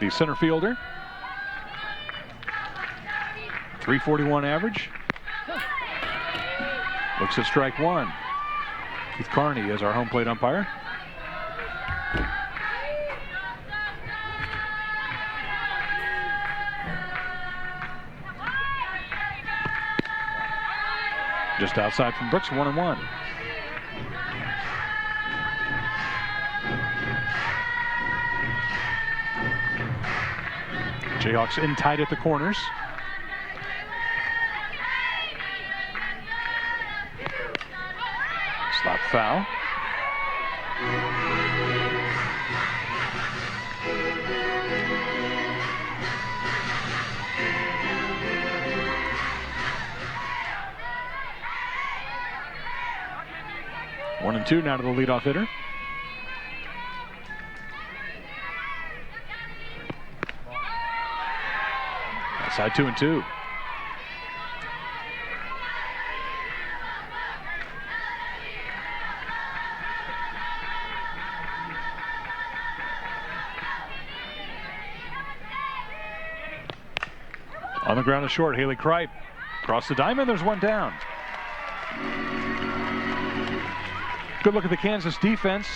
the center fielder. 341 average. Looks at strike one. Keith Carney as our home plate umpire. Just outside from Brooks, 1-1. Jayhawks in tight at the corners. Slap foul. One and two now to the leadoff hitter. Outside 2-2. On the ground is short, Haley Kripe. Across the diamond, there's one down. Good look at the Kansas defense.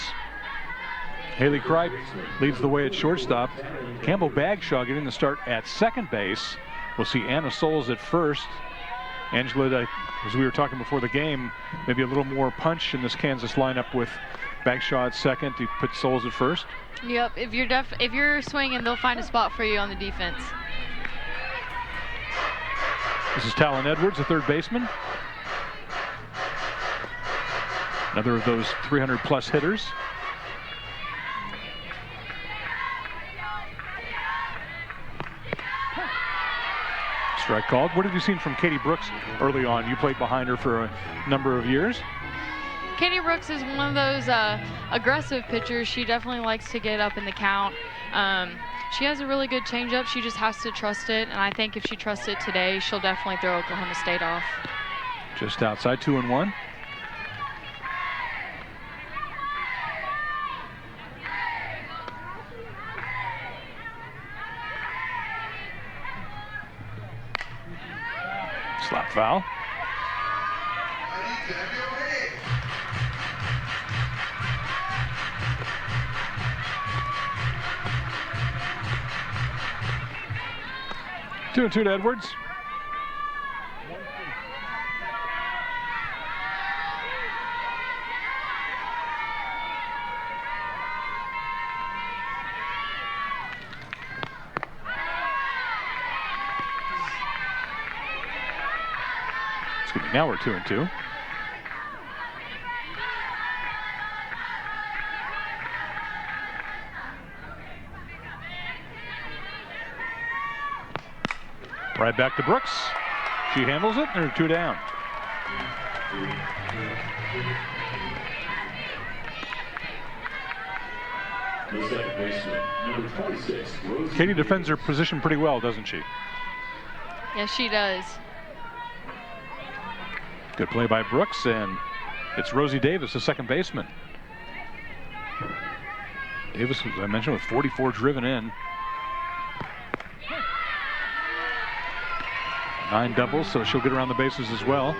Haley Kripe leads the way at shortstop. Campbell Bagshaw getting the start at second base. We'll see Anna Souls at first. Angela, as we were talking before the game, maybe a little more punch in this Kansas lineup with Bagshaw at second. You put Souls at first. Yep, if you're swinging, they'll find a spot for you on the defense. This is Talon Edwards, the third baseman. Another of those 300-plus hitters. Strike called. What have you seen from Katie Brooks early on? You played behind her for a number of years. Katie Brooks is one of those aggressive pitchers. She definitely likes to get up in the count. She has a really good changeup. She just has to trust it, and I think if she trusts it today, she'll definitely throw Oklahoma State off. Just outside, 2-1. Slap foul. 2-2 to Edwards. Excuse me, now we're 2-2. Right back to Brooks. She handles it, and they're two down. Katie defends her position pretty well, doesn't she? Yes, she does. Good play by Brooks, and it's Rosie Davis, the second baseman. Davis, as I mentioned, with 44 driven in. 9 doubles, so she'll get around the bases as well.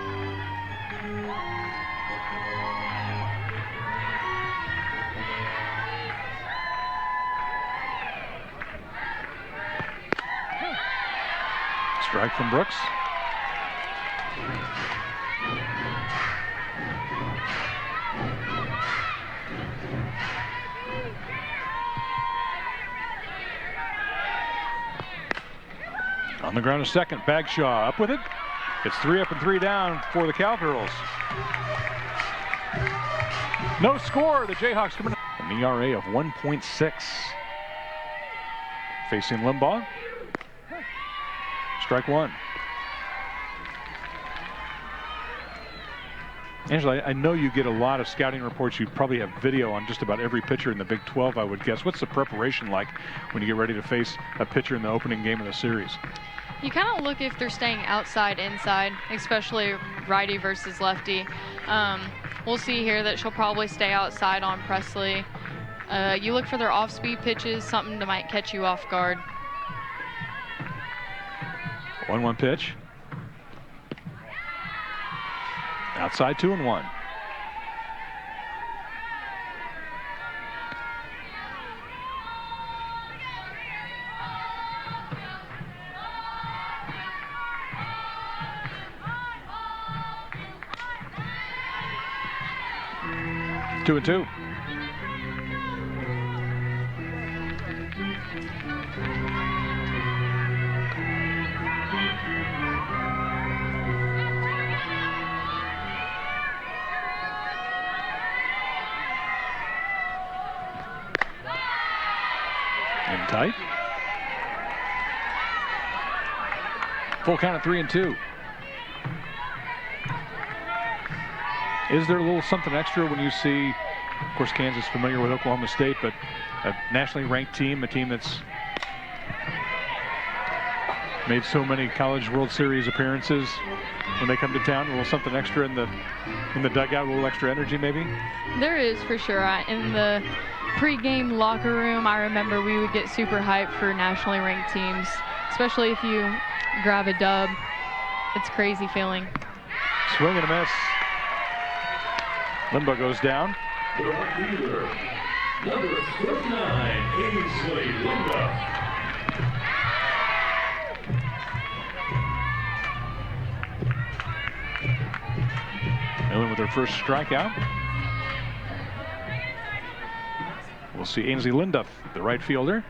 Strike from Brooks. On the ground, a second. Bagshaw up with it. It's 3 up and 3 down for the Cowgirls. No score. The Jayhawks coming up. An ERA of 1.6. Facing Limbaugh. Strike one. Angela, I know you get a lot of scouting reports. You probably have video on just about every pitcher in the Big 12, I would guess. What's the preparation like when you get ready to face a pitcher in the opening game of the series? You kind of look if they're staying outside, inside, especially righty versus lefty. We'll see here that she'll probably stay outside on Presley. You look for their off-speed pitches, something that might catch you off guard. 1-1 pitch. Outside 2-1. Two and two. In tight. Full count of 3-2. Is there a little something extra when you see, of course, Kansas familiar with Oklahoma State, but a nationally ranked team, a team that's made so many College World Series appearances, when they come to town, a little something extra in the dugout, a little extra energy maybe? There is, for sure. In the pre-game locker room, I remember we would get super hyped for nationally ranked teams, especially if you grab a dub. It's a crazy feeling. Swing and a miss. Limba goes down. The right fielder, number 39, Ainsley Limba. Millen with her first strikeout. We'll see Ainsley Linduff, the right fielder.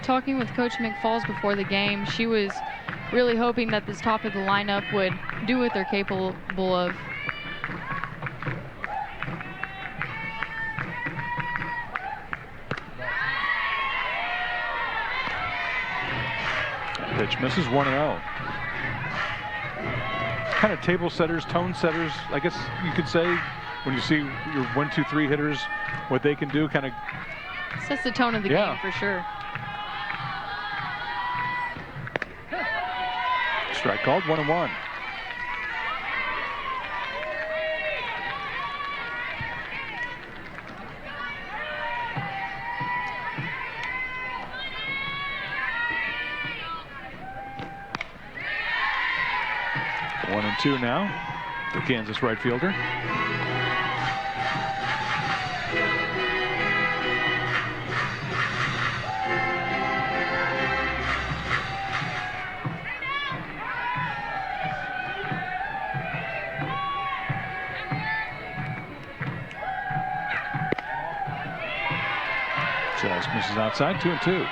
Talking with Coach McFalls before the game, she was really hoping that this top of the lineup would do what they're capable of. Pitch misses 1-0. Kind of table setters, tone setters, I guess you could say, when you see your 1, 2, 3 hitters, what they can do, kind of Sets the tone of the game for sure. Strike called, 1-1. One and two now, the Kansas right fielder. Just misses outside, 2-2.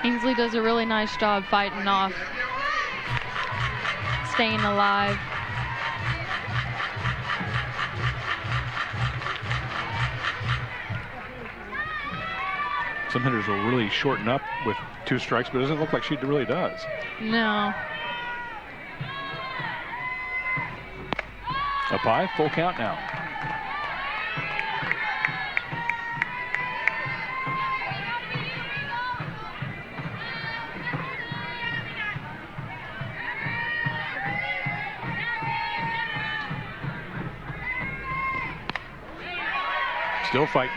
Ainsley does a really nice job fighting off, staying alive. Some hitters will really shorten up with 2 strikes, but it doesn't look like she really does. No. Up high, full count now. Still fighting.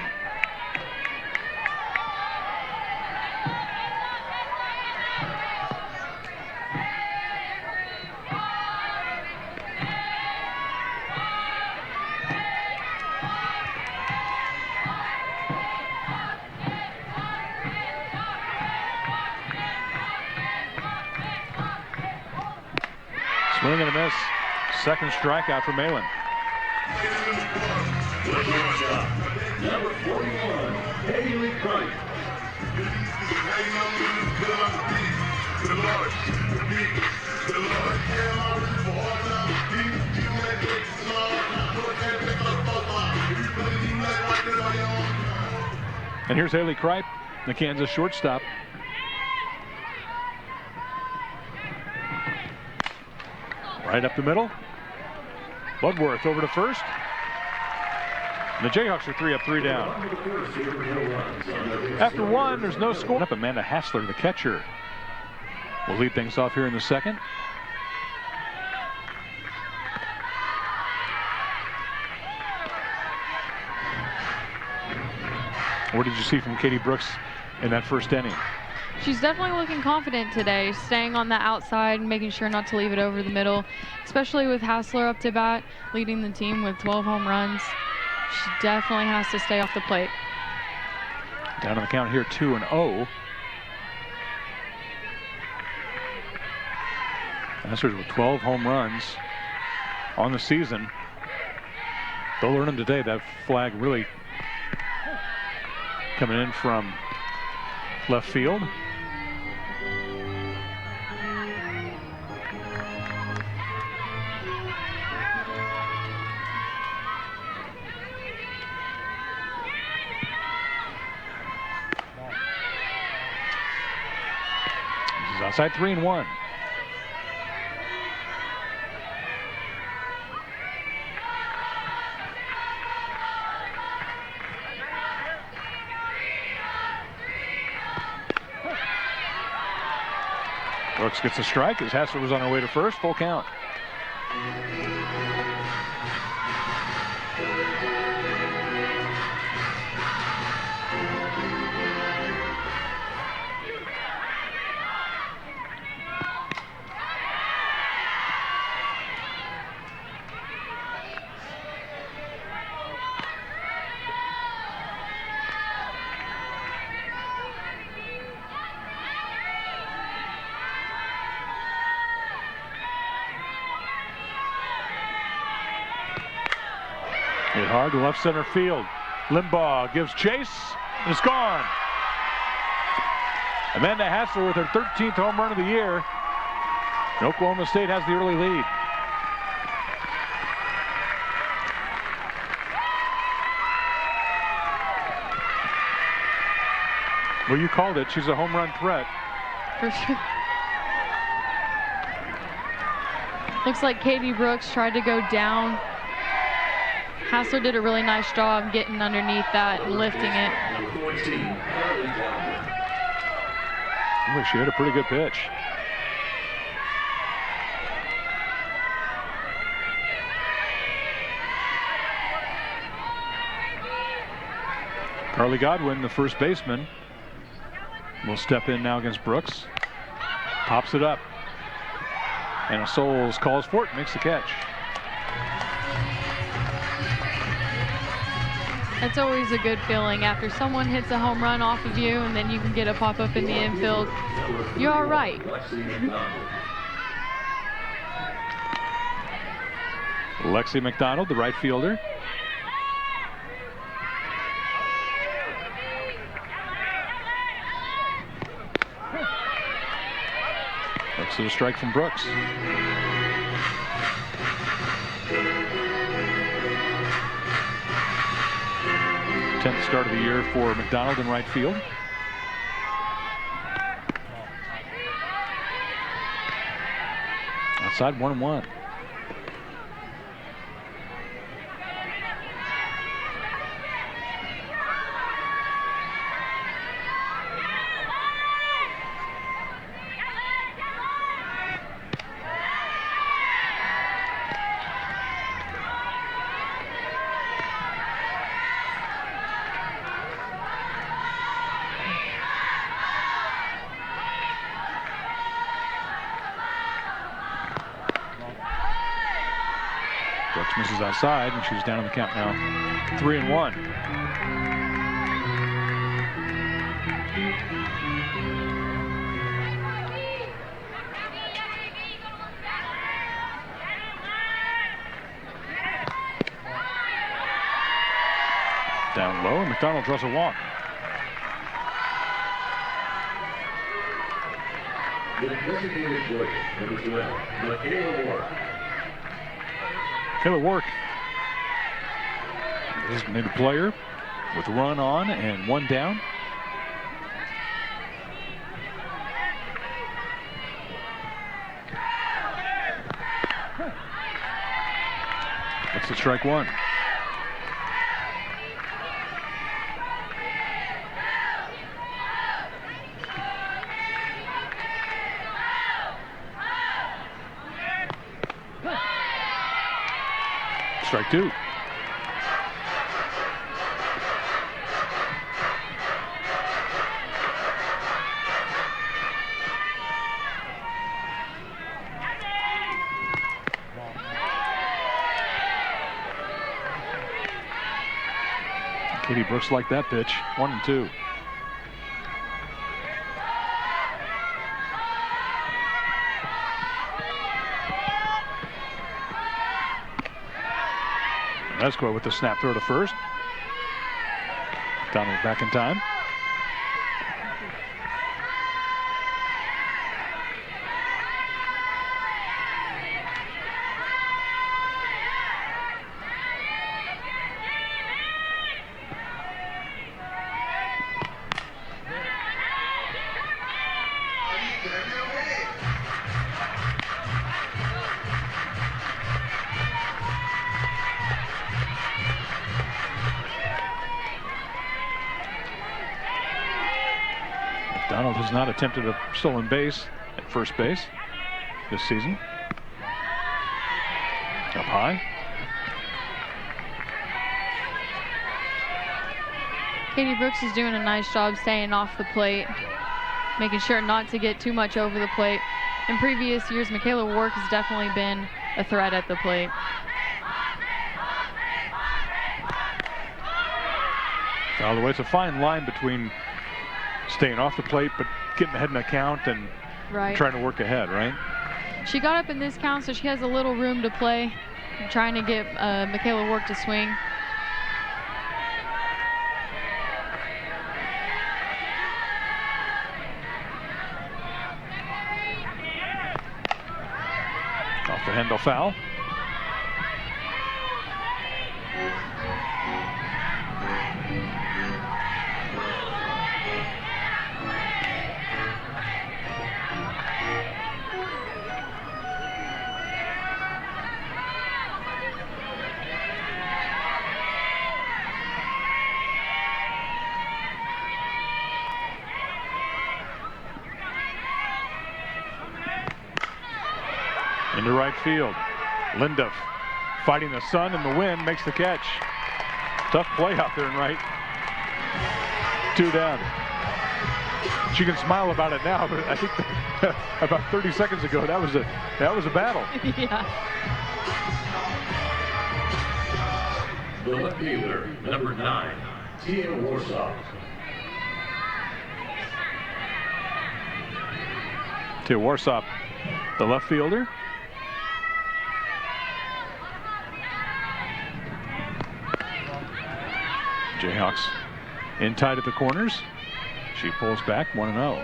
Swing and a miss. Second strikeout for Malin. Number 41, Haley Cripe. And here's Haley Cripe, the Kansas shortstop. Right up the middle. Bloodworth over to first. And the Jayhawks are 3 up, 3 down. After one, there's no score. Up Amanda Hassler, the catcher, will lead things off here in the second. What did you see from Katie Brooks in that first inning? She's definitely looking confident today, staying on the outside, making sure not to leave it over the middle, especially with Hassler up to bat, leading the team with 12 home runs. She definitely has to stay off the plate. Down on the count here, 2-0. Masters with 12 home runs on the season. They'll learn them today. That flag really coming in from left field. This is outside 3-1. Brooks gets a strike as Hassler was on her way to first. Full count. Hit hard to left center field. Limbaugh gives chase, and it's gone. Amanda Hassler with her 13th home run of the year. And Oklahoma State has the early lead. Well, you called it. She's a home run threat. For sure. Looks like Katie Brooks tried to go down. Hassler did a really nice job getting underneath that and lifting it. Boy, she had a pretty good pitch. Carly Godwin, the first baseman, will step in now against Brooks. Pops it up. Anna Souls calls for it, makes the catch. It's always a good feeling after someone hits a home run off of you and then you can get a pop-up in the infield. You're all right. Lexi McDonald, the right fielder. Looks at a strike from Brooks. 10th start of the year for McDonald in right field. Outside 1-1. Brooks misses outside, and she's down on the count now. 3-1. Down low, and McDonald draws a walk. The designated player, number 12, Michaela Ward. Taylor Wark, designated player with a run on and one down. That's the strike one. Strike two. Katie Brooks liked that pitch. 1-2. Esquire with the snap throw to first. Donald back in time. Donald has not attempted a stolen base at first base this season. Up high. Katie Brooks is doing a nice job staying off the plate, making sure not to get too much over the plate. In previous years, Michaela Wark has definitely been a threat at the plate. Foul away. It's a fine line between staying off the plate but getting ahead in the count and trying to work ahead, right? She got up in this count, so she has a little room to play, trying to get Michaela Wark to swing. Off the handle foul. Into right field. Linda fighting the sun and the wind, makes the catch. Tough play out there in right. 2 down. She can smile about it now, but I think about 30 seconds ago that was a battle. Yeah. The left fielder, number 9, Tia Warsaw. Tia Warsaw, the left fielder. Jayhawks in tight at the corners. She pulls back 1-0.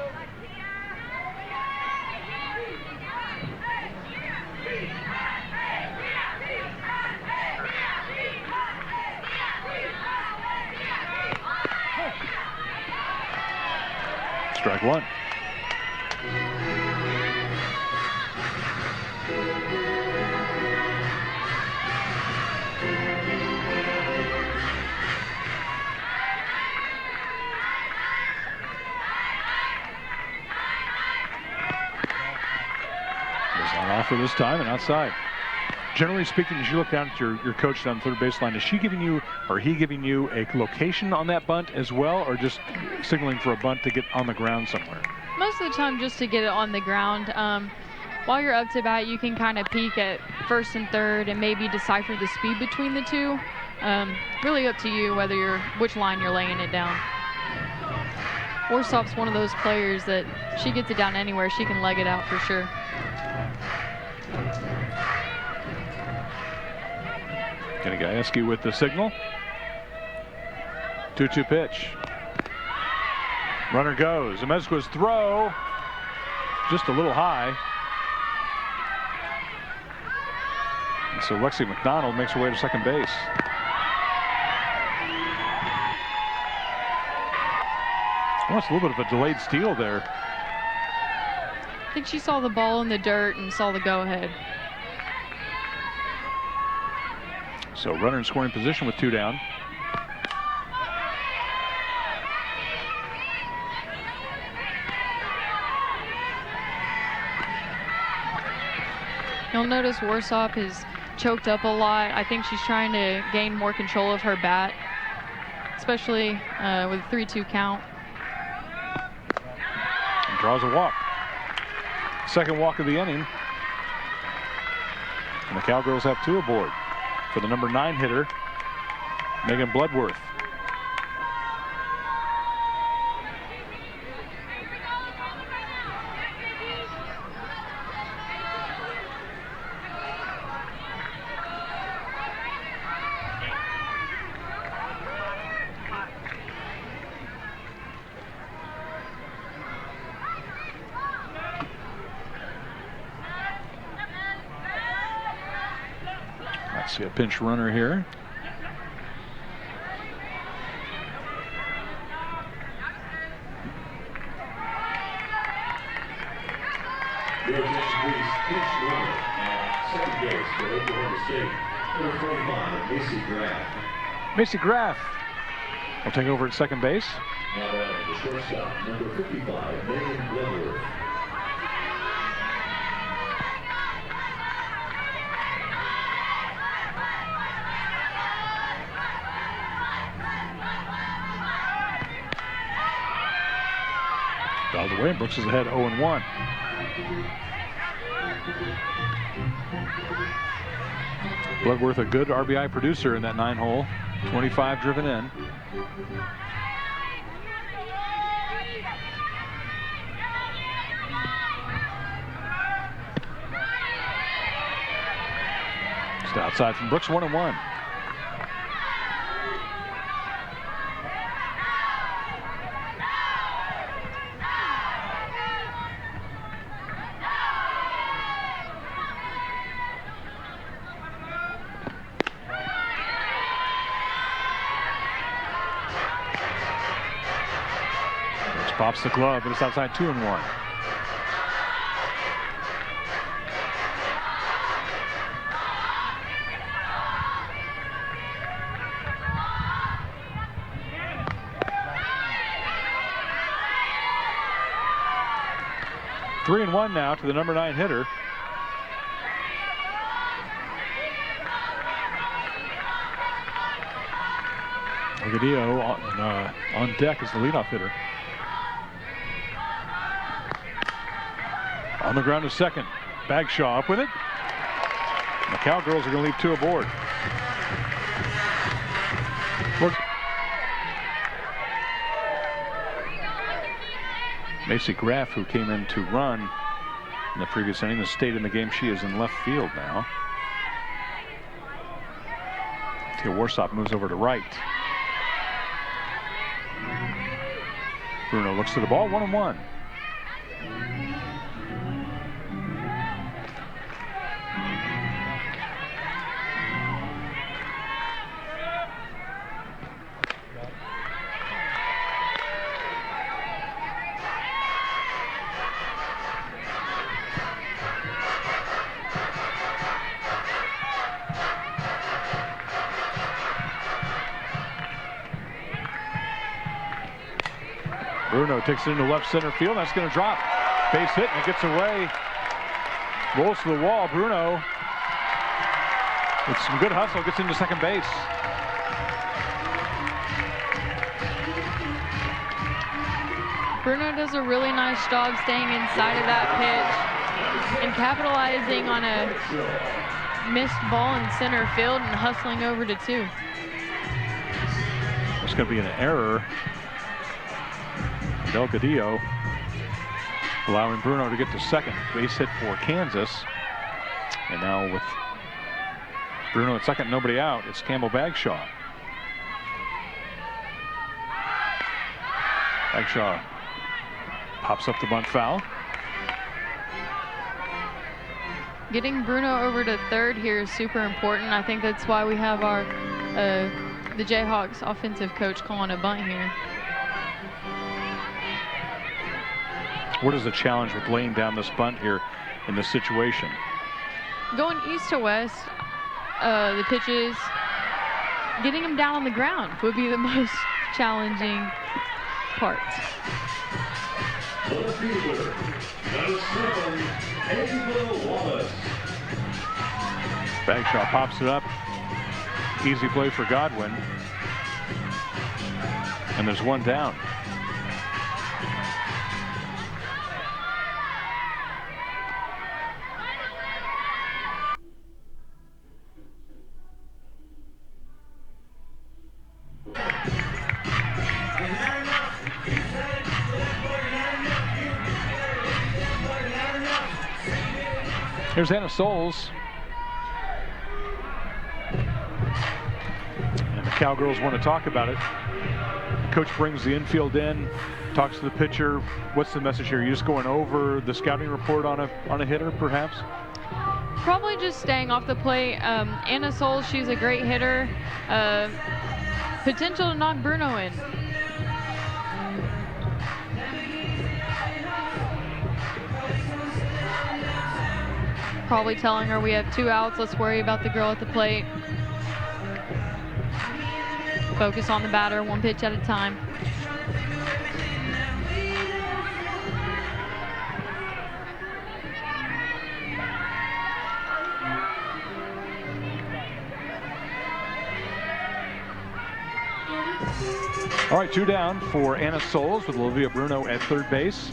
Strike one. For this time and outside. Generally speaking, as you look down at your coach down the third baseline, is she giving you or he giving you a location on that bunt as well, or just signaling for a bunt to get on the ground somewhere? Most of the time just to get it on the ground. While you're up to bat, you can kind of peek at first and third and maybe decipher the speed between the two. Really up to you which line you're laying it down. Warsaw's one of those players that she gets it down anywhere, she can leg it out for sure. Kenny with the signal. 2-2 pitch. Runner goes. Amezqua's throw just a little high. And so Lexi McDonald makes her way to second base. Oh, it's a little bit of a delayed steal there. I think she saw the ball in the dirt and saw the go-ahead. So runner in scoring position with 2 down. You'll notice Warsop is choked up a lot. I think she's trying to gain more control of her bat, especially with a 3-2 count. And draws a walk. Second walk of the inning. And the Cowgirls have 2 aboard for the number 9 hitter, Megan Bloodworth. Let's see a pinch runner here. Your attention please, pinch runner at second base for Oklahoma State, number 45, Macy Graff. Macy Graff will take over at second base. Now batting the shortstop, number 55, Megan Bloodworth. Out of the way, Brooks is ahead 0-1. Bloodworth, a good RBI producer in that 9-hole, 25 driven in. Just outside from Brooks, 1-1. Pops the glove, but it's outside 2-1. Three and 1 now to the number 9 hitter. Delgadillo on deck as the leadoff hitter. On the ground to second. Bagshaw up with it. The Cowgirls are going to leave 2 aboard. Macy Graff, who came in to run in the previous inning, has stayed in the game. She is in left field now. Tia Warsop moves over to right. Bruno looks to the ball, 1-1. Bruno takes it into left center field. That's going to drop. Base hit, and it gets away. Rolls to the wall. Bruno, with some good hustle, gets into second base. Bruno does a really nice job staying inside of that pitch and capitalizing on a missed ball in center field and hustling over to 2. There's going to be an error. Delgadillo allowing Bruno to get to second. Base hit for Kansas. And now with Bruno at second, nobody out, it's Campbell Bagshaw. Bagshaw pops up the bunt foul. Getting Bruno over to third here is super important. I think that's why we have our the Jayhawks offensive coach calling a bunt here. What is the challenge with laying down this bunt here in this situation? Going east to west, the pitches getting him down on the ground would be the most challenging part. The fielder, number 7, Ava Wallace. Bagshaw pops it up. Easy play for Godwin. And there's one down. Here's Anna Souls. And the Cowgirls want to talk about it. Coach brings the infield in, talks to the pitcher. What's the message here? You just going over the scouting report on a hitter, perhaps? Probably just staying off the plate. Anna Souls, she's a great hitter. Potential to knock Bruno in. Probably telling her we have 2 outs. Let's worry about the girl at the plate. Focus on the batter, 1 pitch at a time. All right, 2 down for Anna Souls with Olivia Bruno at third base.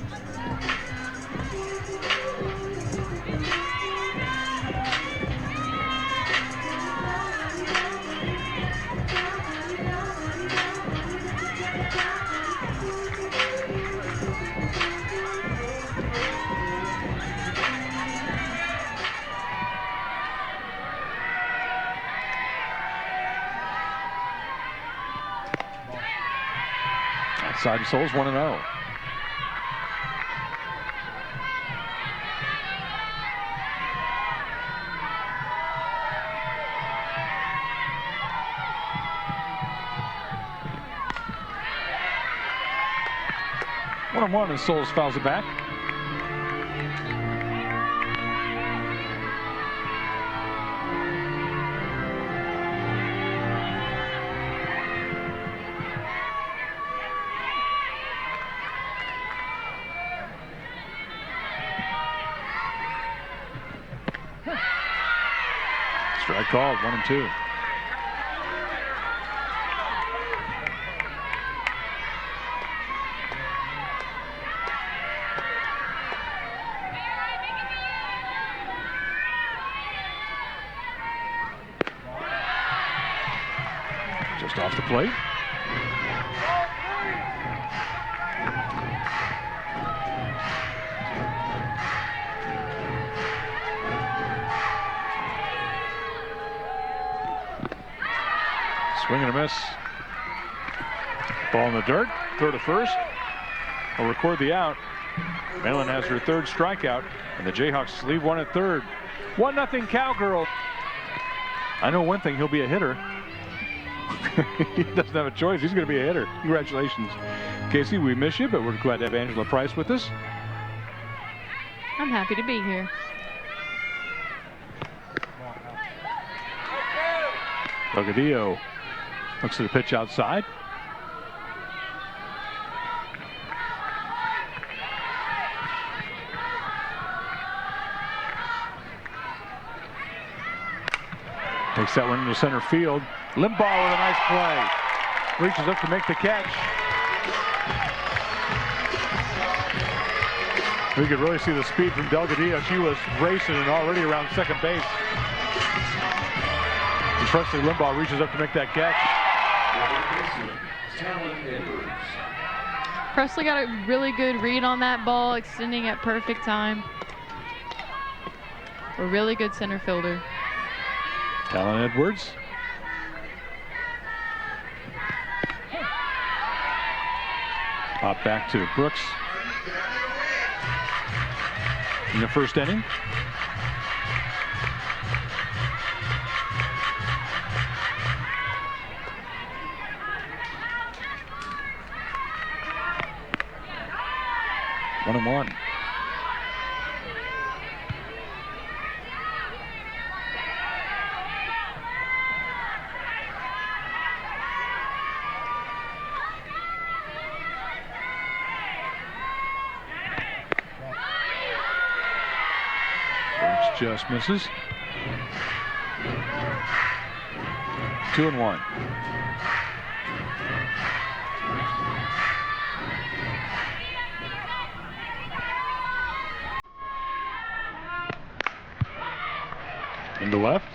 Outside Souls 1-0. One and Souls fouls it back. Strike called, 1-2. Just off the plate. Swing and a miss. Ball in the dirt. Throw to first. Will record the out. Malin has her 3rd strikeout, and the Jayhawks leave 1 at 3rd. 1-0 Cowgirl. I know one thing, he'll be a hitter. He doesn't have a choice. He's going to be a hitter. Congratulations, Casey. We miss you, but we're glad to have Angela Price with us. I'm happy to be here. Delgadillo looks at the pitch outside. Takes that one into center field. Limbaugh with a nice play. Reaches up to make the catch. We could really see the speed from Delgadillo. She was racing and already around second base. And Presley Limbaugh reaches up to make that catch. Presley got a really good read on that ball, extending at perfect time. A really good center fielder. Talon Edwards. Pop back to Brooks in the first inning. One and one. just misses. 2-1. Into left.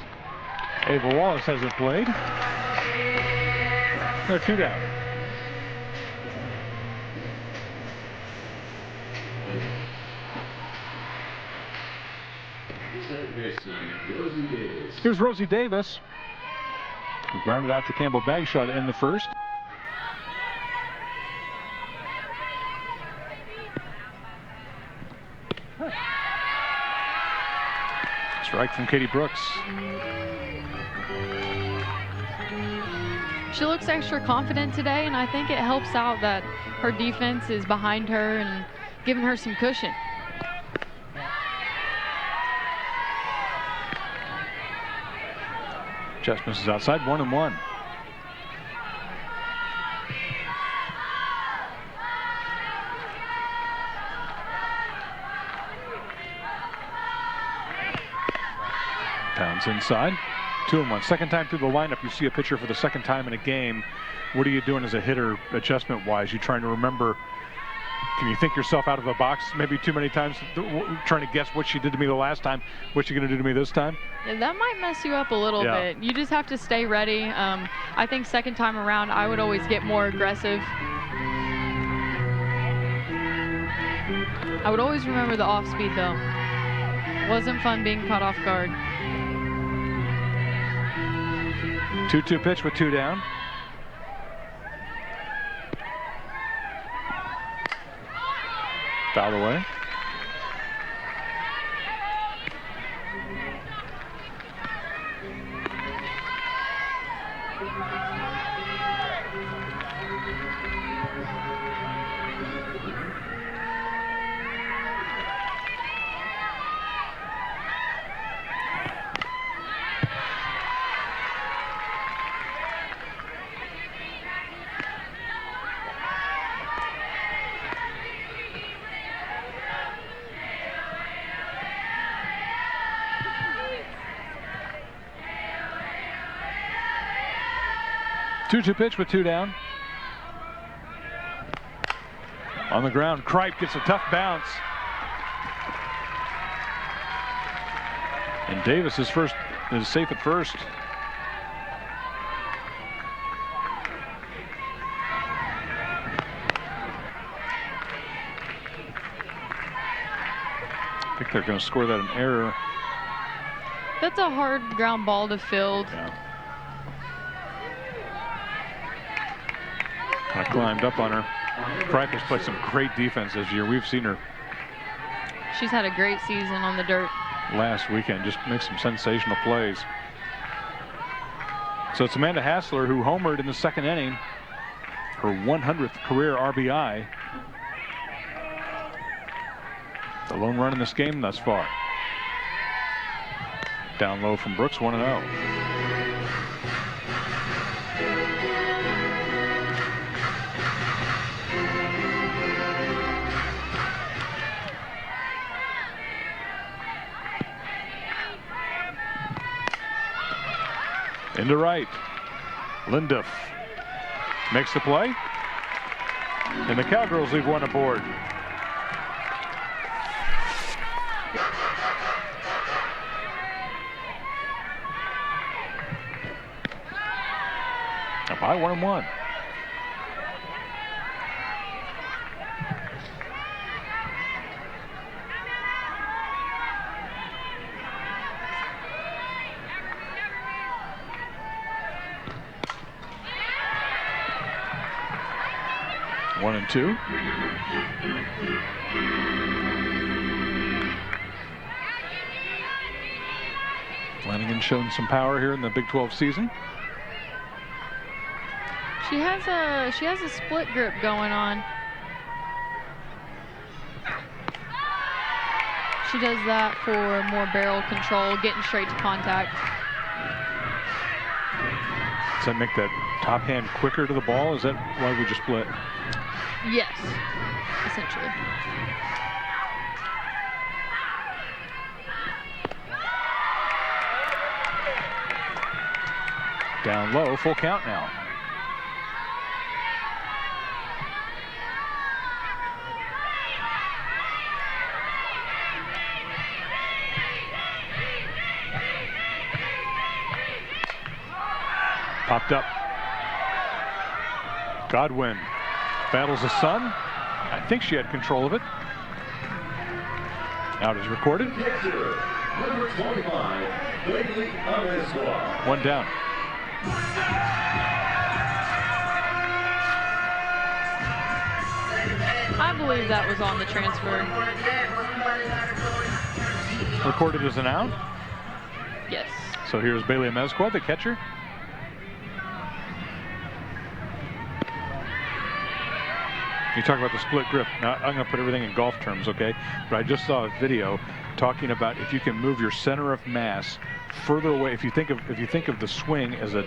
Ava Wallace hasn't played. They're 2 down. Here's Rosie Davis. Who grounded out to Campbell Bagshot in the first. Strike from Katie Brooks. She looks extra confident today, and I think it helps out that her defense is behind her and giving her some cushion. Just misses outside, 1-1. Pounds inside, 2-1. Second time through the lineup, you see a pitcher for the second time in a game. What are you doing as a hitter adjustment-wise? You trying to remember, can you think yourself out of the box maybe too many times, trying to guess what she did to me the last time, what you're going to do to me this time? Yeah, that might mess you up a little bit. You just have to stay ready. I think second time around, I would always get more aggressive. I would always remember the off speed though. Wasn't fun being caught off guard. 2-2 pitch with 2 down. Foul away. Two pitch with 2 down. On the ground, Kripe gets a tough bounce. And Davis is safe at first. I think they're going to score that an error. That's a hard ground ball to field. Yeah. I climbed up on her. Kripe has played some great defense this year. We've seen her She's had a great season on the dirt. last weekend. Just make some sensational plays. So it's Amanda Hassler who homered in the second inning. Her 100th career RBI. The lone run in this game thus far. Down low from Brooks, 1-0. Into right. Linduff makes the play. And the Cowgirls leave one aboard. Up by 1-1. One and two. Flanagan showing some power here in the Big 12 season. She has a split grip going on. She does that for more barrel control, getting straight to contact. Does that make that top hand quicker to the ball? Is that why we just split? Yes, essentially. Down low, full count now. Popped up. Godwin battles the sun. I think she had control of it. Out is recorded. Number 25, Bailey Amezcua. One down. I believe that was on the transfer. Recorded as an out. Yes. So here's Bailey Amezcua, the catcher. You talk about the split grip. Now I'm going to put everything in golf terms, okay? But I just saw a video talking about if you can move your center of mass further away. If you think of the swing as a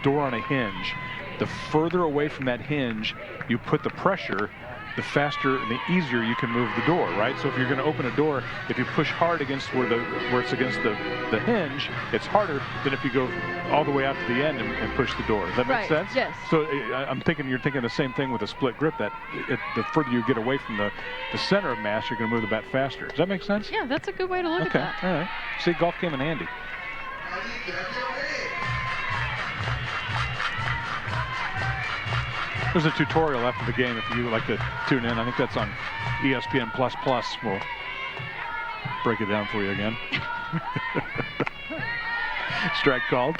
door on a hinge, the further away from that hinge you put the pressure, the faster and the easier you can move the door, right? So if you're going to open a door, if you push hard against where it's against the hinge, it's harder than if you go all the way out to the end and push the door. Does that make sense? Yes. So I'm thinking you're thinking the same thing with a split grip, that the further you get away from the center of mass, you're going to move the bat faster. Does that make sense? Yeah, that's a good way to look at that. All right. See, golf came in handy. There's a tutorial after the game if you would like to tune in. I think that's on ESPN++. We'll break it down for you again. Strike called.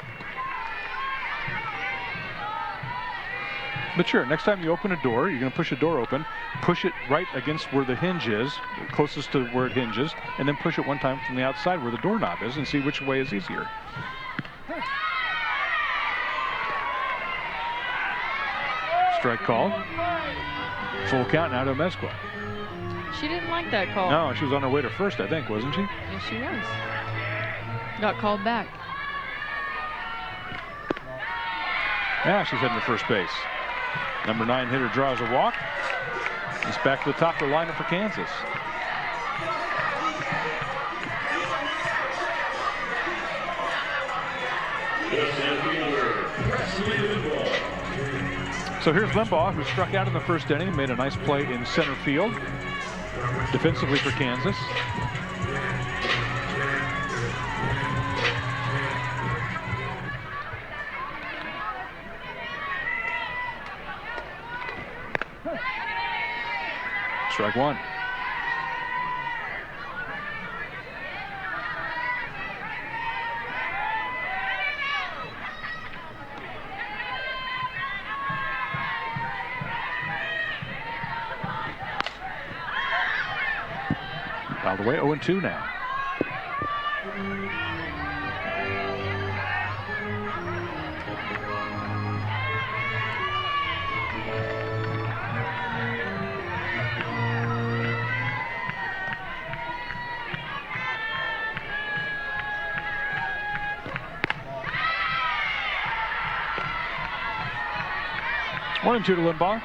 But sure, next time you open a door, you're going to push a door open, push it right against where the hinge is, closest to where it hinges, and then push it one time from the outside where the doorknob is and see which way is easier. Strike call. Full count now to Amezcua. She didn't like that call. No, she was on her way to first, I think, wasn't she? Yes, she was. Got called back. Yeah, she's heading to first base. Number 9 hitter draws a walk. It's back to the top of the lineup for Kansas. So here's Limbaugh, who struck out in the first inning, made a nice play in center field, defensively for Kansas. Strike one. Fouled away, 0-2 now. One and two to Limbaugh.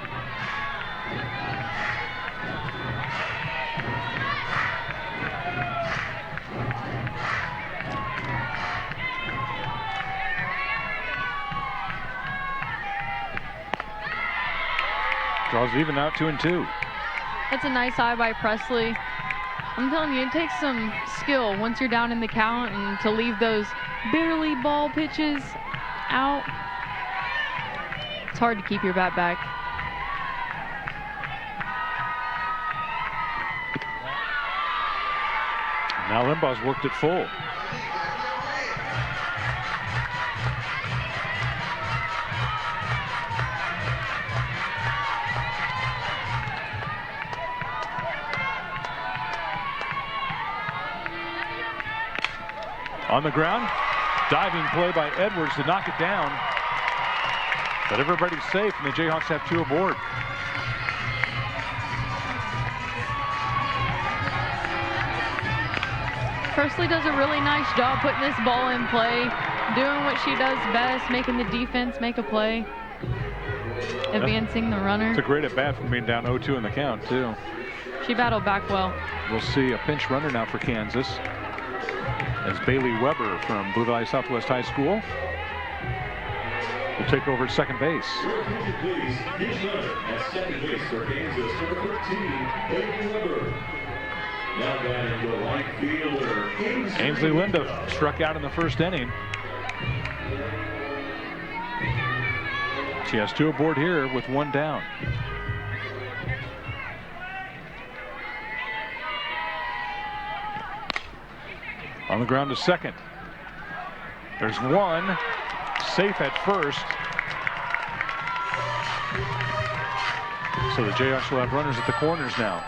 Draws it even out, 2-2. That's a nice eye by Presley. I'm telling you, it takes some skill once you're down in the count and to leave those barely ball pitches out. It's hard to keep your bat back. Now Limbaugh's worked it full. On the ground, diving play by Edwards to knock it down. But everybody's safe, and the Jayhawks have two aboard. Presley does a really nice job putting this ball in play, doing what she does best, making the defense make a play, advancing the runner. It's a great at bat from being down 0-2 in the count, too. She battled back well. We'll see a pinch runner now for Kansas, as Bailey Weber from Blue Valley Southwest High School will take over at second base. Your attention, please. Pinch runner at second base for Kansas, number 13, Bailey Weber. Now batting the right fielder, Ainsley Linda struck out in the first inning. She has 2 aboard here with 1 down. On the ground to second. There's 1. Safe at first. So the Jayhawks will have runners at the corners now.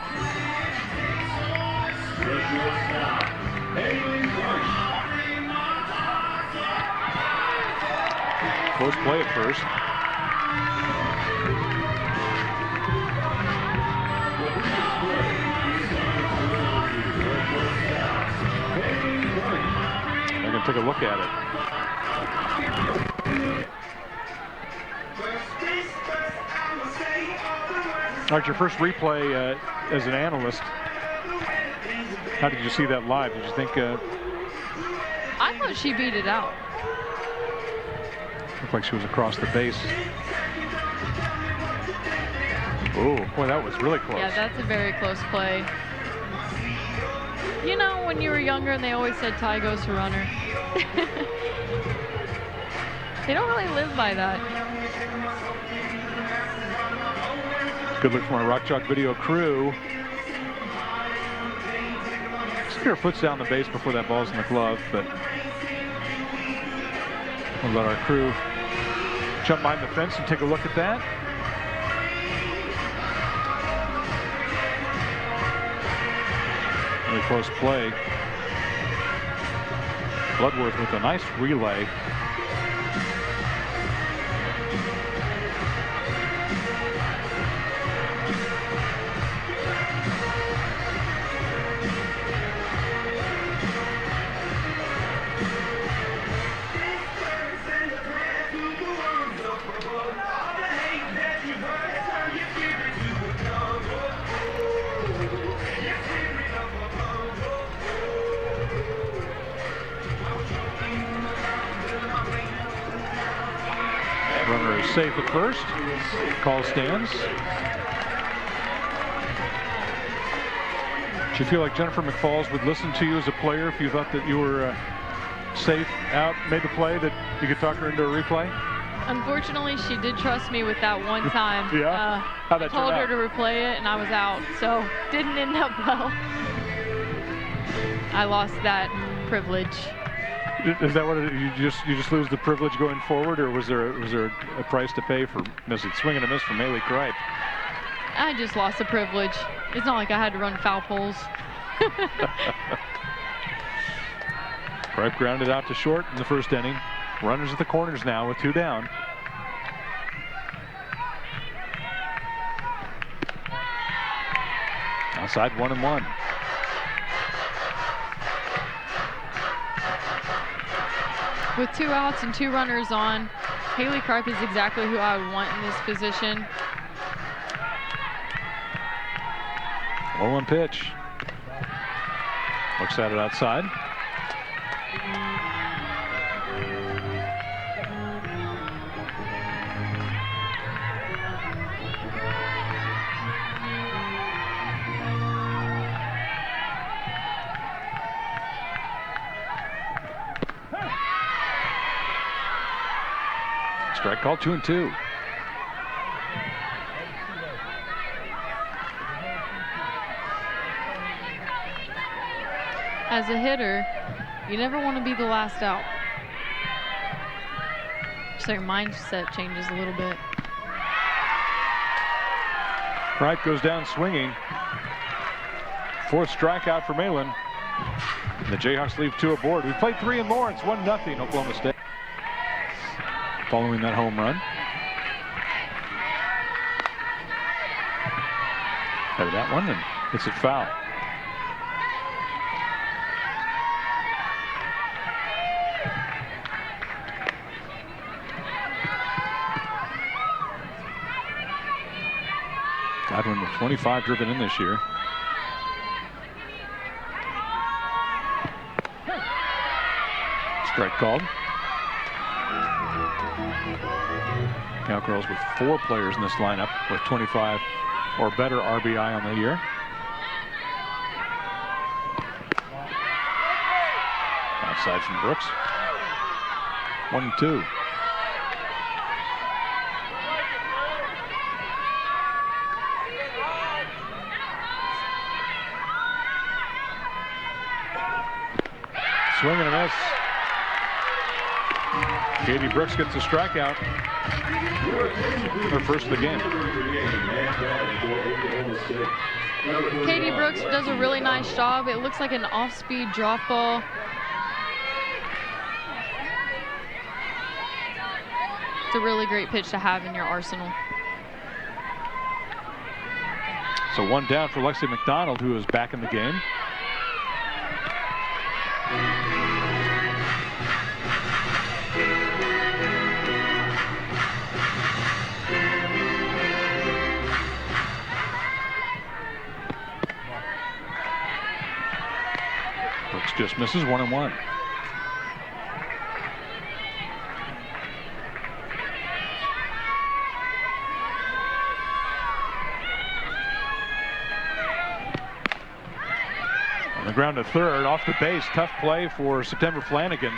Close play at first. They're going to take a look at it. All right, your first replay as an analyst. How did you see that live? Did you think? I thought she beat it out. Looked like she was across the base. Oh, boy, that was really close. Yeah, that's a very close play. You know, when you were younger and they always said tie goes to runner. They don't really live by that. Good look from our Rock Chalk video crew. Just get her foot's down the base before that ball's in the glove, but we'll let our crew jump behind the fence and take a look at that. Really close play. Bloodworth with a nice relay. Runner is safe at first. Call stands. Do you feel like Jennifer McFalls would listen to you as a player if you thought that you were safe out, made the play, that you could talk her into a replay? Unfortunately, she did trust me with that one time. Yeah? How'd that I told turn her out? to replay it, and I was out, so didn't end up well. I lost that privilege. Is that what it, you just lose the privilege going forward, or was there a price to pay for missing swing and a miss from Haley Kripe? I just lost the privilege. It's not like I had to run foul poles. Kripe grounded out to short in the first inning. Runners at the corners now with 2 down. Outside 1-1. With 2 outs and 2 runners on, Haley Kripe is exactly who I would want in this position. 1-1 pitch. Looks at it outside. Strike call, 2-2. As a hitter, you never want to be the last out. So your mindset changes a little bit. Kripe goes down swinging. 4th strikeout for Malin. And the Jayhawks leave 2 aboard. We played 3 in Lawrence, 1-0 Oklahoma State. Following that home run. Have that one, and hits it foul. Godwin with 25 driven in this year. Strike called. Cowgirls with 4 players in this lineup with 25 or better RBI on the year. Outside from Brooks. 1-2. Swing and a miss. Katie Brooks gets a strikeout. Her first of the game. Katie Brooks does a really nice job. It looks like an off-speed drop ball. It's a really great pitch to have in your arsenal. So 1 down for Lexi McDonald, who is back in the game. Brooks just misses 1-1. On the ground to third, off the base. Tough play for September Flanagan.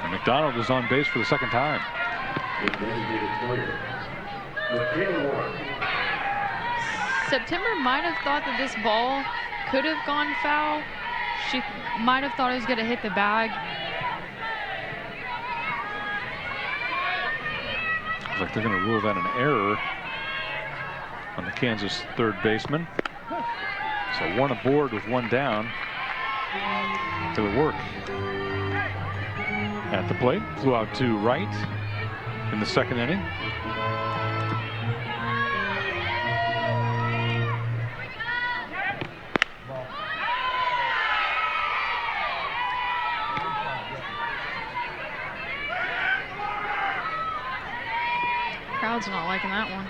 And McDonald is on base for the second time. September might have thought that this ball could have gone foul. She might have thought it was going to hit the bag. Looks like they're going to rule that an error on the Kansas third baseman. So 1 aboard with 1 down. It'll work. At the plate, flew out to right in the second inning. Crowd's not liking that one.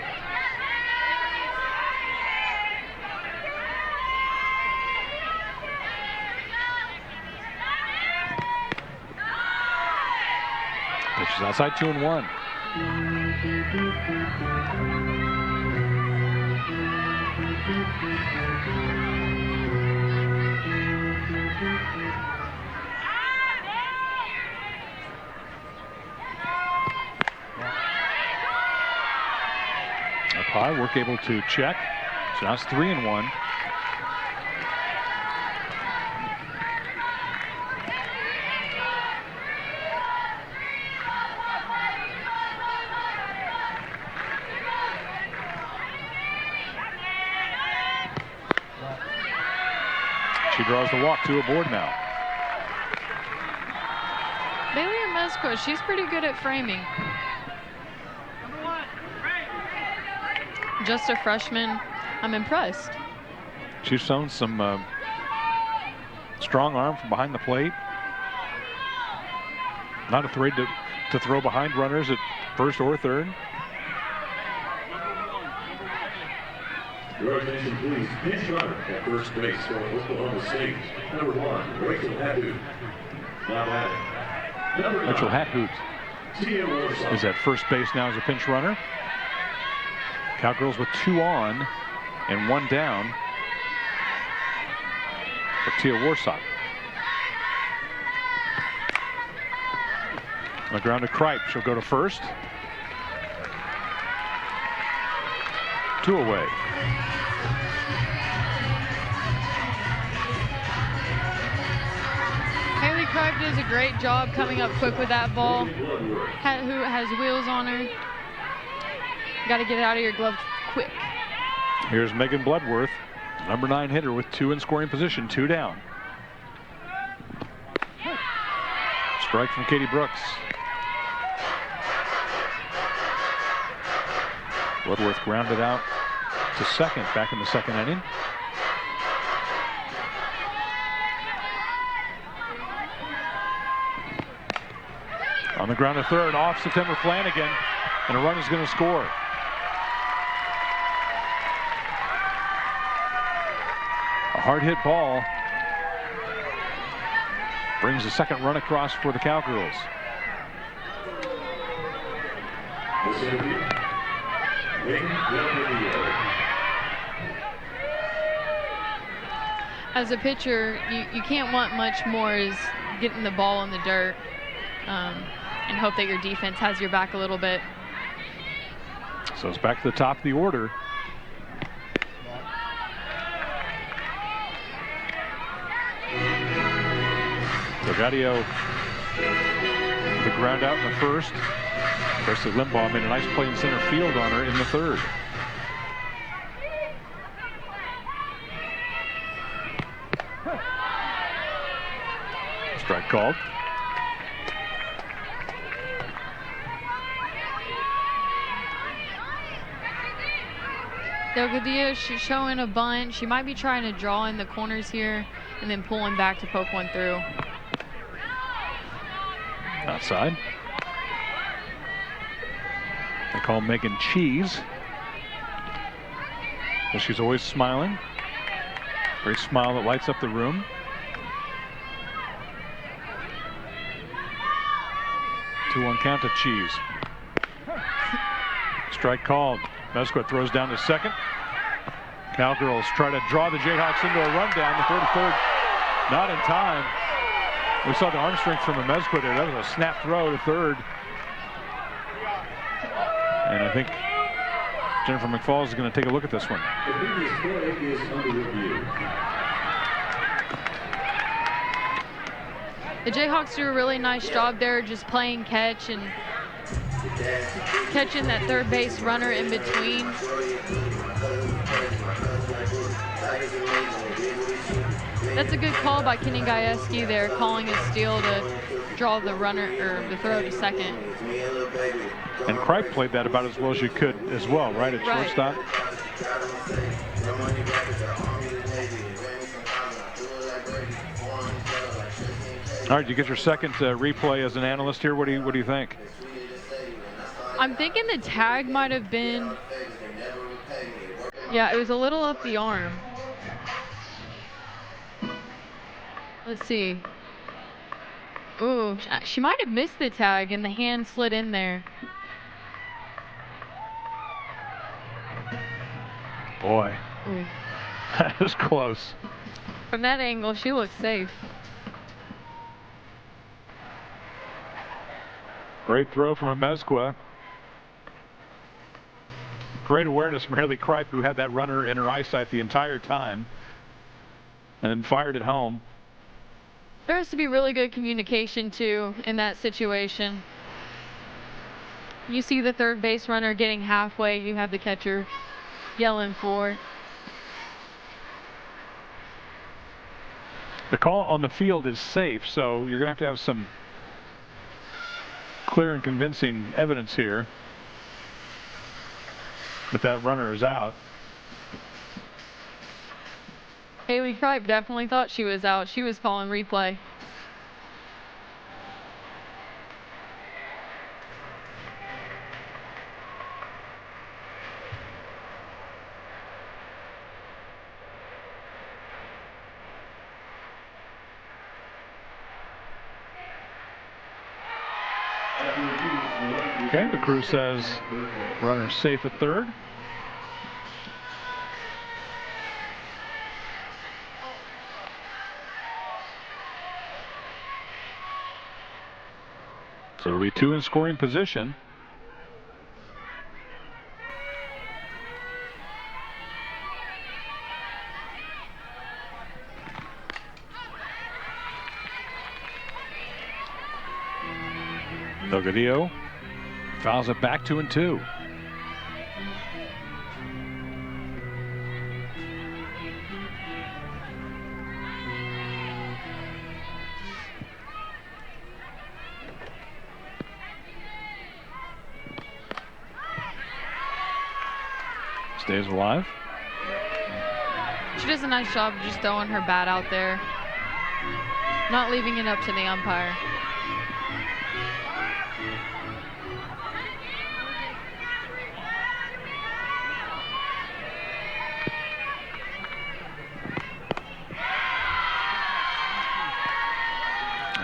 Pitches outside, 2-1. Up high, work able to check. So now it's 3-1. She draws the walk, 2 aboard now. Bailey Amezcua, she's pretty good at framing. Just a freshman. I'm impressed. She's shown some strong arm from behind the plate. Not afraid to throw behind runners at first or third. Your attention, please. Pinch runner at first base for Oklahoma State. Number 1, Rachel Hathout. Now batting. Number 9, Rachel Hathout Tia Warsaw. is at first base now as a pinch runner. Cowgirls with 2 on and 1 down for Tia Warsaw. On the ground to Kripe. She'll go to first. 2 away. Haley Kripe does a great job coming up quick with that ball. Who has wheels on her. Got to get it out of your glove quick. Here's Megan Bloodworth, number 9 hitter with 2 in scoring position, 2 down. Strike from Katie Brooks. Bloodworth grounded out to second back in the second inning. On the ground to third, off September Flanagan, and a run is going to score. A hard hit ball. brings the second run across for the Cowgirls. The center field, Megan Del. As a pitcher, you can't want much more is getting the ball in the dirt and hope that your defense has your back a little bit. So it's back to the top of the order. Delgadillo with the ground out in the first. Presley Limbaugh made a nice play in center field on her in the third. Strike called. Delgadillo, she's showing a bunt. She might be trying to draw in the corners here and then pulling back to poke one through. Outside. They call Megan Cheese. And she's always smiling. Great smile that lights up the room. Two-one count to Cheese. Strike called. Mezquit throws down to second. Cowgirls try to draw the Jayhawks into a rundown. The 33rd not in time. We saw the arm strength from the Mezquit there. That was a snap throw to third. And I think Jennifer McFalls is going to take a look at this one. The previous play is under review. The Jayhawks do a really nice job there just playing catch and catching that third base runner in between. That's a good call by Kenny Gajewski there, calling a steal to draw the runner or the throw to second. And Kripe played that about as well as you could as well, right, at shortstop? All right, you get your second replay as an analyst here. What do you think? I'm thinking the tag might have been, yeah, it was a little up the arm. Let's see. Ooh, she might have missed the tag and the hand slid in there. Boy, Ooh. that was close. From that angle, she looks safe. Great throw from Amezcua. Great awareness from Haley Kripe, who had that runner in her eyesight the entire time and then fired it home. There has to be really good communication, too, in that situation. You see the third base runner getting halfway, you have the catcher yelling for. The call on the field is safe, so you're going to have some clear and convincing evidence here that runner is out. Haley Kripe definitely thought she was out. She was calling replay. Okay, the crew says runner safe at third. So it'll be two in scoring position. Delgadillo fouls it back 2-2. Stays alive. She does a nice job of just throwing her bat out there, not leaving it up to the umpire.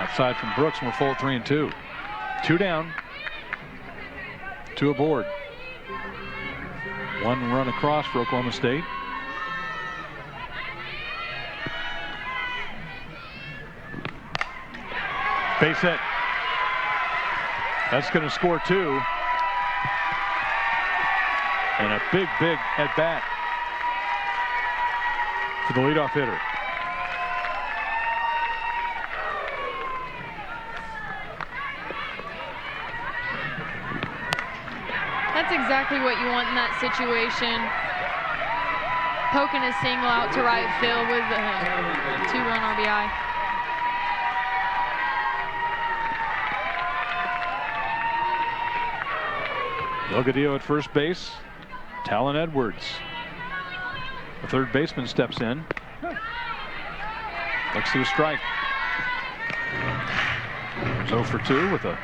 Outside from Brooks, and we're full at 3-2. 2 down. 2 aboard. 1 run across for Oklahoma State. Base hit. That's going to score 2. And a big at bat for the leadoff hitter. That's exactly what you want in that situation. Poking a single out to right field with a 2-run RBI. Delgadillo at first base. Talon Edwards. The third baseman steps in. Looks to a strike. 0 for 2 with a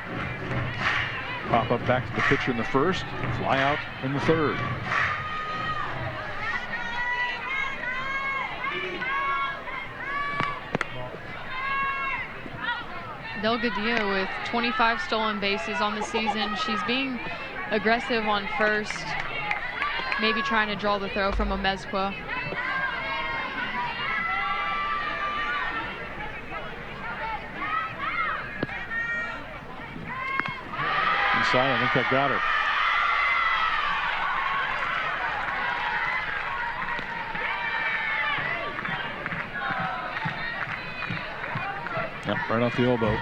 pop up back to the pitcher in the first. Fly out in the third. Delgadillo with 25 stolen bases on the season. She's being aggressive on first. Maybe trying to draw the throw from Amezcua. Inside, I think that got her. Yep, right off the elbow.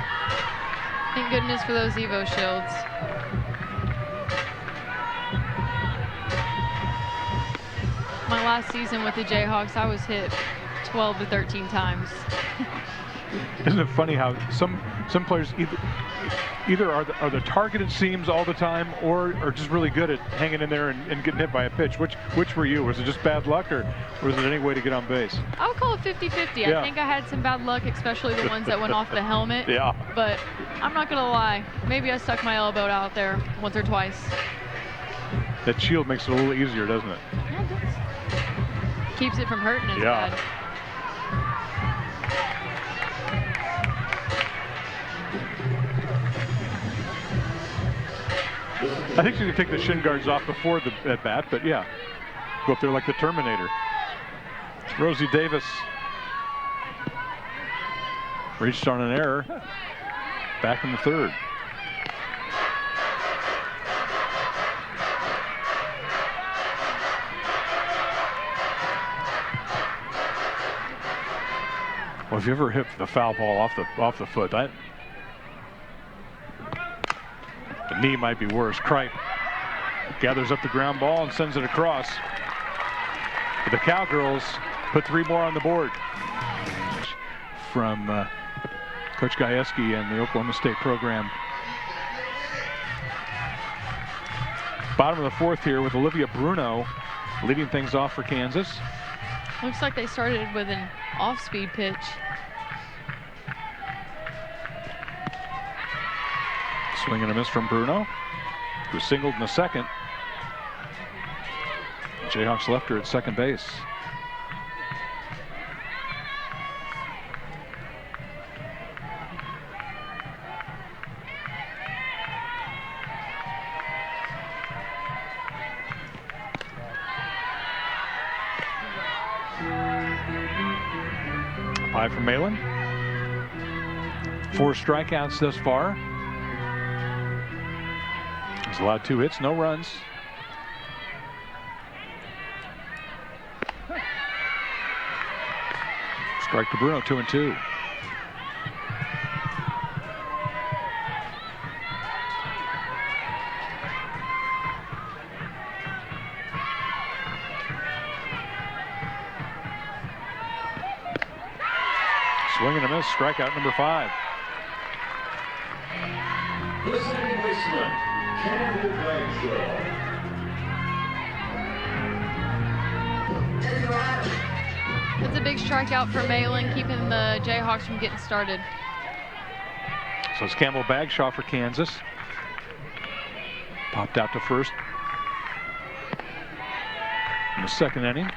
Thank goodness for those Evo shields. My last season with the Jayhawks, I was hit 12 to 13 times. Isn't it funny how some players either are the targeted seams all the time, or are just really good at hanging in there and getting hit by a pitch? Which were you? Was it just bad luck, or was it any way to get on base? I would call it 50-50. Yeah. I think I had some bad luck, especially the ones that went off the helmet. Yeah. But I'm not going to lie. Maybe I stuck my elbow out there once or twice. That shield makes it a little easier, doesn't it? Yeah, it does. Keeps it from hurting as Yeah. bad. I think you can take the shin guards off before the at bat, but yeah, go up there like the Terminator. Rosie Davis reached on an error. Back in the third. Well, if you ever hit the foul ball off the foot, the knee might be worse. Kripe gathers up the ground ball and sends it across. But the Cowgirls put 3 more on the board. From Coach Gajewski and the Oklahoma State program. Bottom of the fourth here with Olivia Bruno leading things off for Kansas. Looks like they started with an off-speed pitch. Swing and a miss from Bruno, who singled in the second. Jayhawks left her at second base. High from Malin. 4 strikeouts thus far. He's allowed 2 hits, no runs. Strike to Bruno, 2-2. Swing and a miss, strikeout number 5. The second baseman, Campbell Bagshaw. That's a big strikeout for Malin, keeping the Jayhawks from getting started. So it's Campbell Bagshaw for Kansas. Popped out to first in the second inning.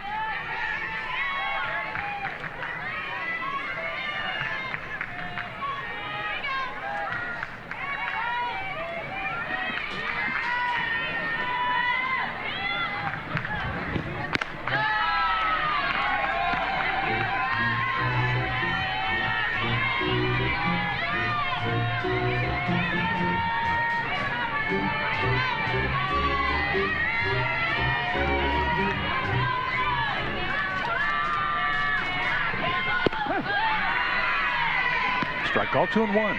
Strike call, 2-1.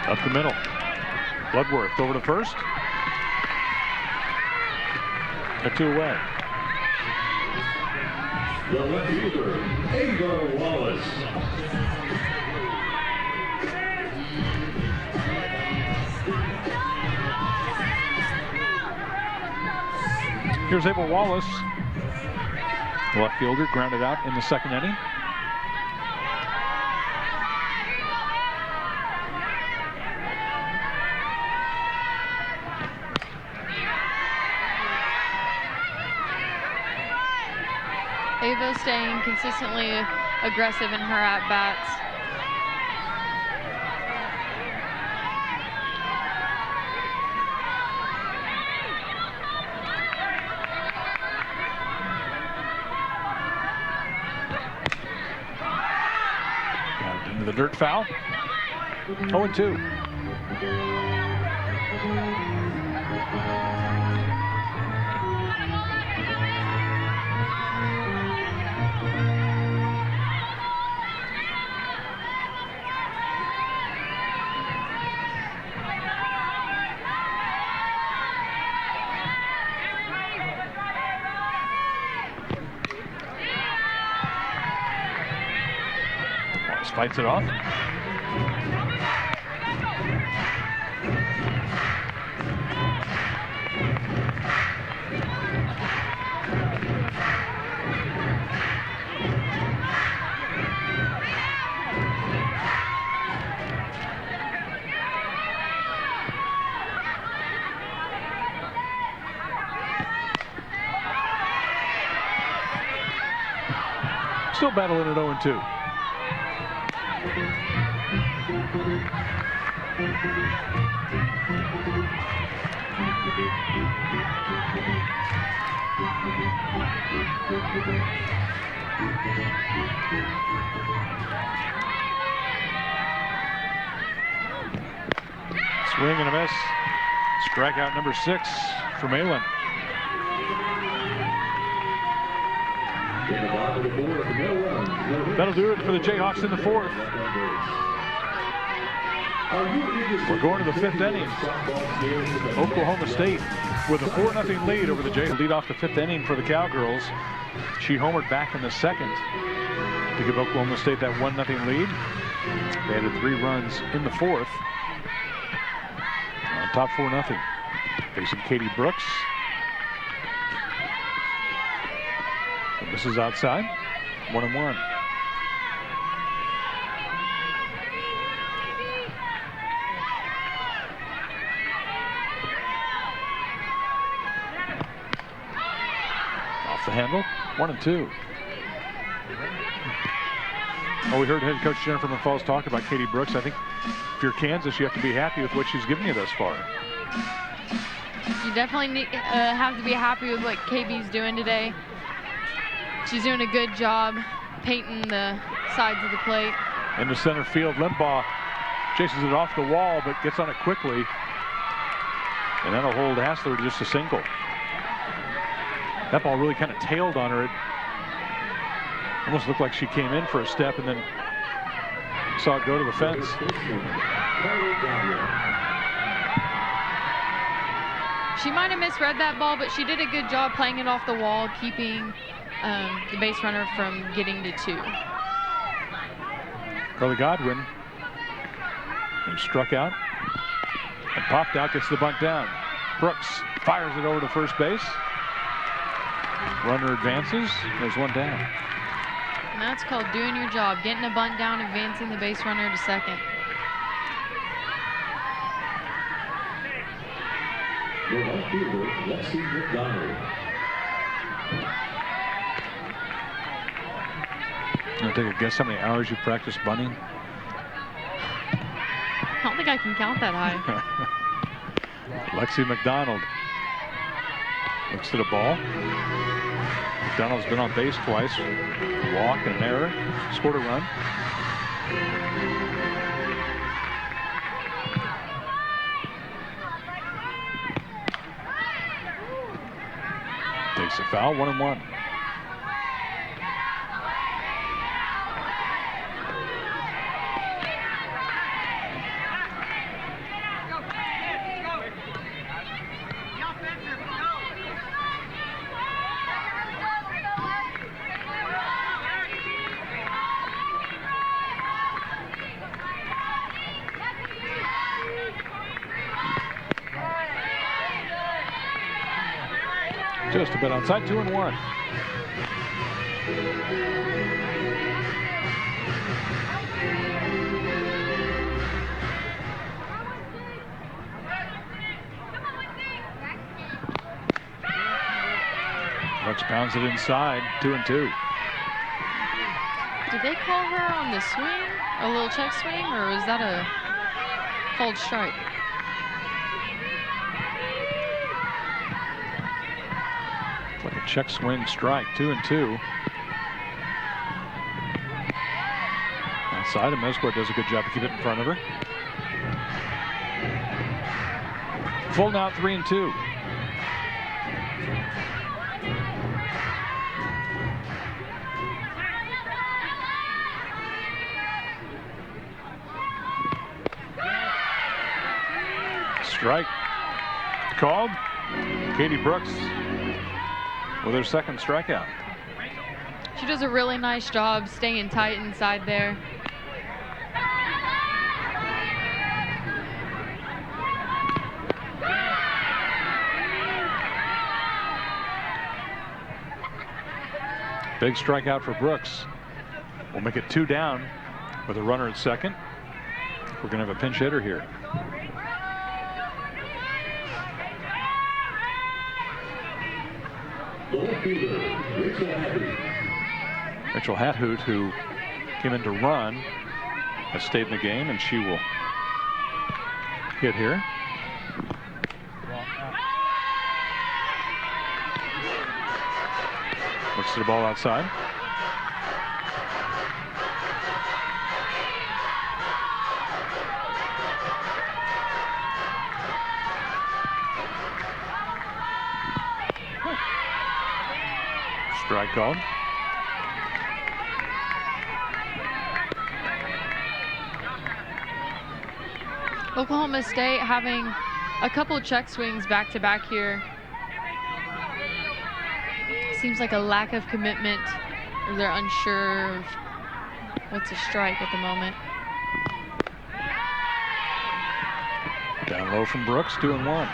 Up the middle. Bloodworth over to first. A 2 away. The left fielder, Ava Wallace. Here's Ava Wallace. The left fielder grounded out in the second inning. Ava staying consistently aggressive in her at-bats. Got it into the dirt, foul. 0-2. Fights it off. Still battling at 0-2. Swing and a miss. Strikeout number 6 for Malin. That'll do it for the Jayhawks in the 4th. We're going to the 5th inning. Oklahoma State with a 4-0 lead over the Jayhawks. Lead off the 5th inning for the Cowgirls. She homered back in the 2nd to give Oklahoma State that 1-0 lead. They added 3 runs in the 4th. On top 4-0. Facing Katie Brooks. And this is outside. 1-1. Off the handle. 1-2. Oh, we heard head coach Jennifer McFalls talk about Katie Brooks. I think if you're Kansas, you have to be happy with what she's given you thus far. You definitely have to be happy with what KB's doing today. She's doing a good job painting the sides of the plate. Into center field, Limbaugh chases it off the wall, but gets on it quickly. And that'll hold Hassler to just a single. That ball really kind of tailed on her. It almost looked like she came in for a step and then saw it go to the fence. She might have misread that ball, but she did a good job playing it off the wall, keeping the base runner from getting to 2. Carly Godwin, who struck out and popped out, gets the bunt down. Brooks fires it over to first base. Runner advances. There's one down. And that's called doing your job, getting a bunt down, advancing the base runner to second. The left fielder, Lexi McDonald. I'm gonna take a guess how many hours you practice bunting. don't think I can count that high. Lexi McDonald looks at a ball. McDonald's been on base twice. A walk and an error. Scored a run. Takes a foul, 1-1. Just a bit outside, 2-1. Brooks pounds it inside, 2-2. Did they call her on the swing, a little check swing, or was that a called strike? Like a check swing strike, 2-2. Outside, and Mesquart does a good job to keep it in front of her. Full now, 3-2. Strike called. Katie Brooks with her second strikeout. She does a really nice job staying tight inside there. Big strikeout for Brooks. We'll make it 2 down with a runner at second. We're going to have a pinch hitter here. Rachel Hathoot, who came in to run, has stayed in the game, and she will hit here. Looks at the ball outside. Strike called. Oklahoma State having a couple check swings back to back here. Seems like a lack of commitment, or they're unsure of what's a strike at the moment. Down low from Brooks, 2-1.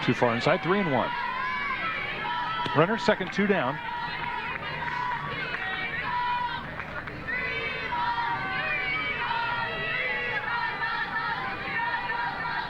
Too far inside, 3-1. Runner second, 2 down.